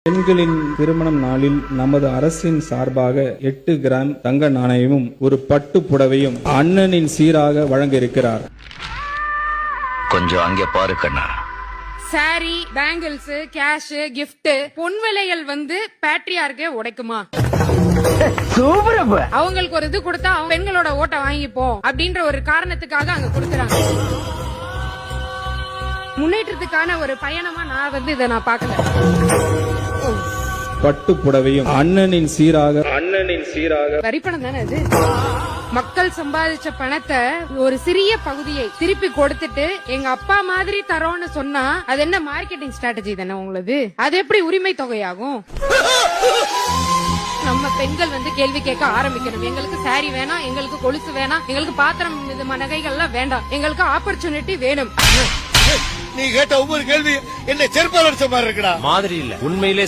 பெண்களின் திருமணம் நாளில் நமது அரசின் சார்பாக 8 கிராம் தங்க நாணயமும் ஒரு பட்டு புடவையும் அண்ணனின் சீராக வழங்க இருக்கிறார். கொஞ்சம் அங்கே பாரு கண்ணா. சாரி, பேங்கிள்ஸ், கேஷ், கிஃப்ட், பொன் விலைகள் பேட்ரியார்க்கே உடைக்குமா? அவங்களுக்கு ஒரு இது கொடுத்தா அவங்க பெண்களோட ஓட்ட வாங்கிப்போம் அப்படின்ற ஒரு காரணத்துக்காக அங்க கொடுக்கறாங்க. முன்னேற்றத்துக்கான ஒரு பயணமா நான் இதை நான் பார்க்கல. பட்டு புடவையும் அண்ணனின் சீராக வரிப்பணம் தானே அது. மக்கள் சம்பாதிச்ச பணத்தை ஒரு சிறிய பகுதியை திருப்பி கொடுத்துட்டு எங்க அப்பா மாதிரி தரோன்னு சொன்னா அது என்ன மார்க்கெட்டிங் ஸ்ட்ராட்டஜி தானே உங்களது? அது எப்படி உரிமை தொகையாகும்? நம்ம பெண்கள் கேள்வி கேட்க ஆரம்பிக்கணும். எங்களுக்கு சாரி வேணாம், எங்களுக்கு கொலுசு வேணாம், எங்களுக்கு பாத்திரம் நகைகள்லாம் வேண்டாம், எங்களுக்கு ஆப்பர்ச்சுனிட்டி வேணும். நீ கேட்ட ஒவ்வொரு கேள்வி என்ன செருப்பால் அடிச்ச மாதிரி இருக்குடா. மாதிரி இல்ல, உண்மையிலே